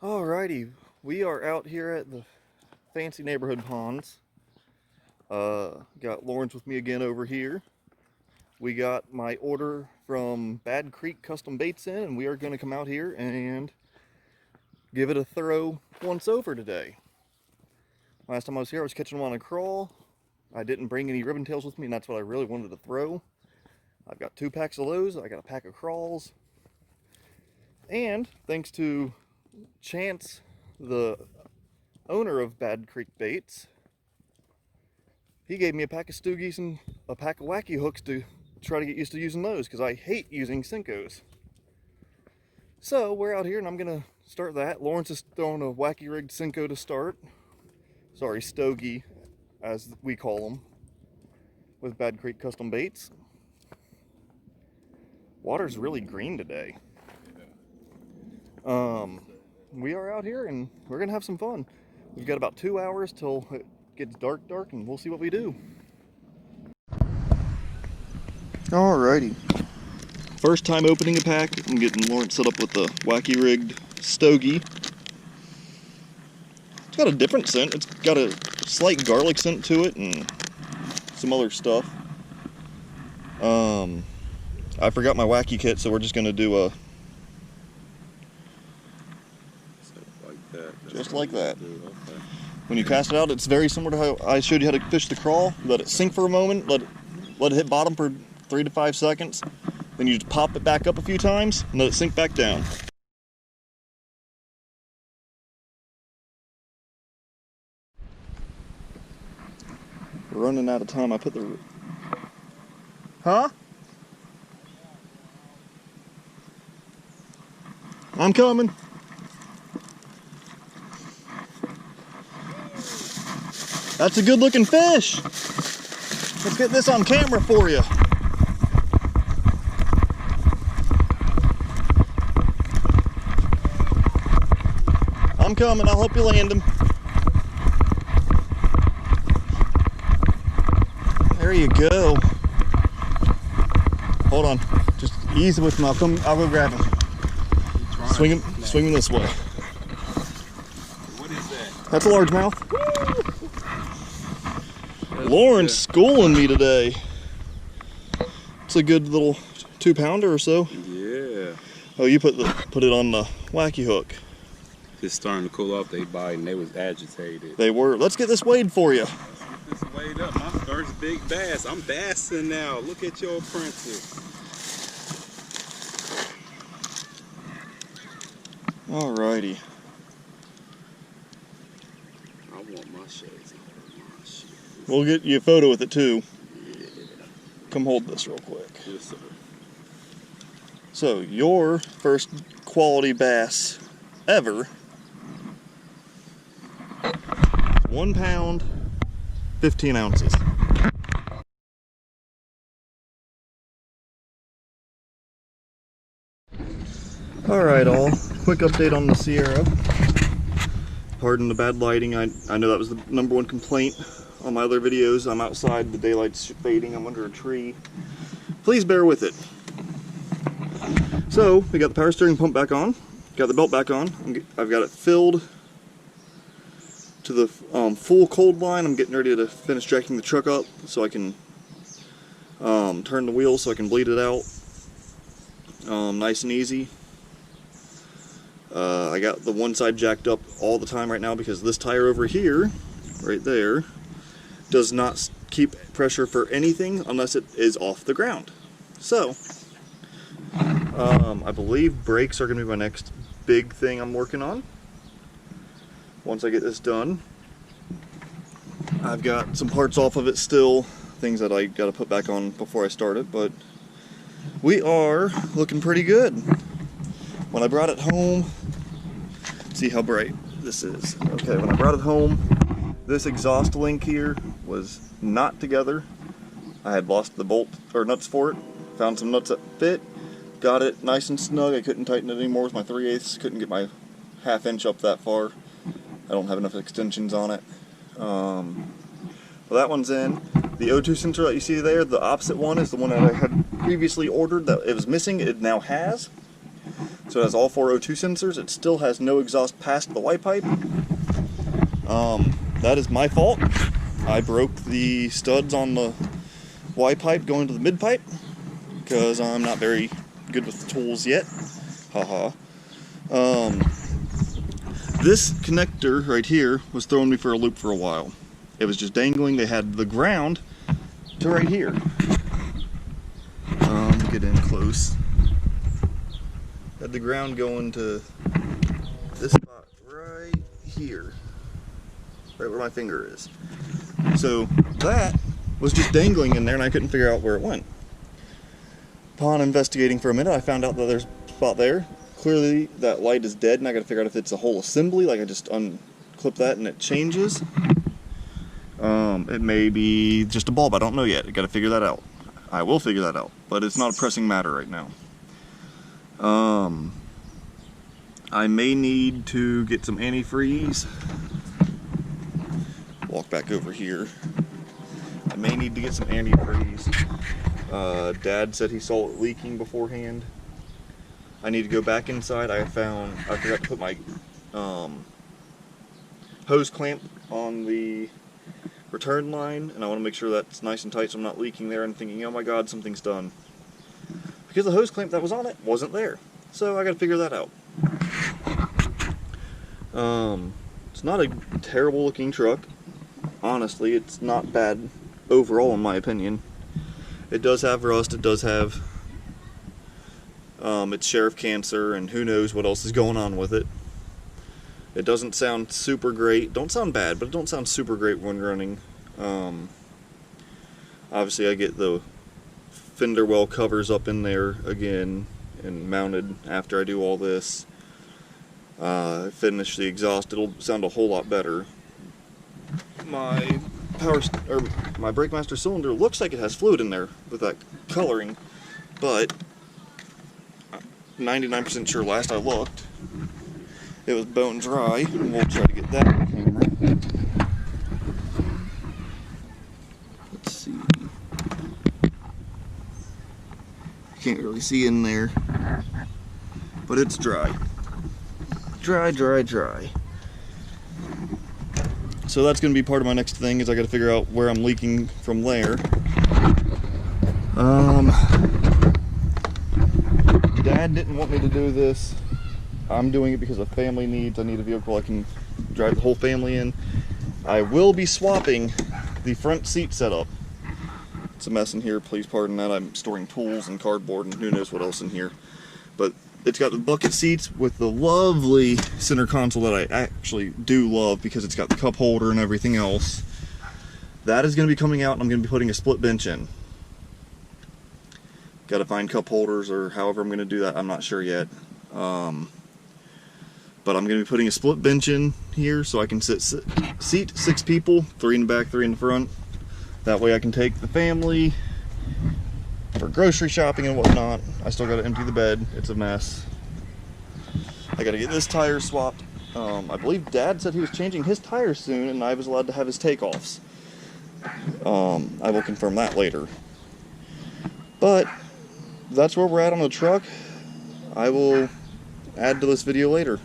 Alrighty, we are out here at the fancy neighborhood ponds. Got Lawrence with me again over here. We got my order from Bad Creek Custom Baits in, and we are going to come out here and give it a thorough once over today. Last time I was here, I was catching them on a crawl. I didn't bring any ribbon tails with me, and that's what I really wanted to throw. I've got 2 packs of those. I got a pack of crawls. And thanks to Chance, the owner of Bad Creek Baits, he gave me a pack of stoogies and a pack of wacky hooks to try to get used to using those, because I hate using Senkos. So we're out here and I'm gonna start that. Lawrence is throwing a wacky rigged Senko to start. Sorry, stogie as we call them, with Bad Creek Custom Baits. Water's really green today. We are out here and we're gonna have some fun. We've got about 2 hours till it gets dark and we'll see what we do. Alrighty. First time opening a pack, I'm getting Lawrence set up with the wacky rigged stogie. It's got a different scent. It's got a slight garlic scent to it and some other stuff. I forgot my wacky kit, so we're just gonna do a just like that. Okay. When you cast it out, it's very similar to how I showed you how to fish the crawl. Let it sink for a moment, let it hit bottom for 3 to 5 seconds. Then you just pop it back up a few times and let it sink back down. We're running out of time. I put the... Huh? I'm coming. That's a good looking fish. Let's get this on camera for you. I'm coming, I'll help you land him. There you go. Hold on, just ease with him, I'll go grab him. Swing him this way. What is that? That's a largemouth. Lawrence schooling me today. It's a good little 2-pounder or so. Yeah. Oh, you put it on the wacky hook. It's starting to cool off. They bite and they was agitated. They were. Let's get this weighed for you. Let's get this weighed up. My first big bass. I'm bassing now. Look at your apprentice. Alrighty. I want my shades on. We'll get you a photo with it too. Yeah. Come hold this real quick. Yes, sir. So, your first quality bass ever. 1 pound, 15 ounces. Alright all, quick update on the Sierra. Pardon the bad lighting, I know that was the #1 complaint on my other videos. I'm outside, the daylight's fading, I'm under a tree. Please bear with it. So, we got the power steering pump back on, got the belt back on, I've got it filled to the full cold line. I'm getting ready to finish jacking the truck up so I can turn the wheel so I can bleed it out nice and easy. I got the one side jacked up all the time right now because this tire over here, right there, does not keep pressure for anything unless it is off the ground. So, I believe brakes are going to be my next big thing I'm working on. Once I get this done, I've got some parts off of it still, things that I got to put back on before I start it, but we are looking pretty good. When I brought it home, see how bright this is. Okay, when I brought it home, this exhaust link here was not together. I had lost the bolt or nuts for it, found some nuts that fit, got it nice and snug. I couldn't tighten it anymore with my 3/8, couldn't get my 1/2 inch up that far. I don't have enough extensions on it. Well, that one's in. The O2 sensor that you see there, the opposite one, is the one that I had previously ordered that it was missing. It now has. So it has all 4 O2 sensors. It still has no exhaust past the Y pipe. That is my fault. I broke the studs on the Y pipe going to the mid pipe because I'm not very good with the tools yet. Haha. This connector right here was throwing me for a loop for a while. It was just dangling. They had the ground to right here. Get in close. Had the ground going to this spot right here. Right where my finger is. So that was just dangling in there and I couldn't figure out where it went. Upon investigating for a minute, I found out that there's a spot there. Clearly that light is dead and I gotta figure out if it's a whole assembly, like I just unclip that and it changes. It may be just a bulb, I don't know yet. I gotta figure that out. I will figure that out, but it's not a pressing matter right now. I may need to get some antifreeze. Walk back over here. I may need to get some antifreeze. Dad said he saw it leaking beforehand. I need to go back inside. I forgot to put my hose clamp on the return line, and I want to make sure that's nice and tight so I'm not leaking there and thinking, oh my god, something's done. Because the hose clamp that was on it wasn't there. So I gotta figure that out. It's not a terrible looking truck. Honestly, it's not bad overall in my opinion. It does have rust, it does have its share of cancer, and who knows what else is going on with it. It doesn't sound super great. Don't sound bad, but it don't sound super great when running. Obviously I get the fender well covers up in there again and mounted after I do all this. Finish the exhaust, it'll sound a whole lot better. My my BrakeMaster cylinder looks like it has fluid in there with that coloring, but 99% sure last I looked it was bone dry. We'll try to get that on camera. Let's see. Can't really see in there, but it's dry. Dry, dry, dry. So that's going to be part of my next thing, is I got to figure out where I'm leaking from there. Dad didn't want me to do this. I'm doing it because of family needs. I need a vehicle I can drive the whole family in. I will be swapping the front seat setup. It's a mess in here, please pardon that. I'm storing tools and cardboard and who knows what else in here. But it's got the bucket seats with the lovely center console that I actually do love because it's got the cup holder and everything else. That is going to be coming out and I'm going to be putting a split bench in. Got to find cup holders or however I'm going to do that, I'm not sure yet. But I'm going to be putting a split bench in here so I can seat 6 people, 3 in the back, 3 in the front. That way I can take the family for grocery shopping and whatnot. I still got to empty the bed. It's a mess. I got to get this tire swapped. I believe Dad said he was changing his tires soon and I was allowed to have his takeoffs. I will confirm that later. But that's where we're at on the truck. I will add to this video later.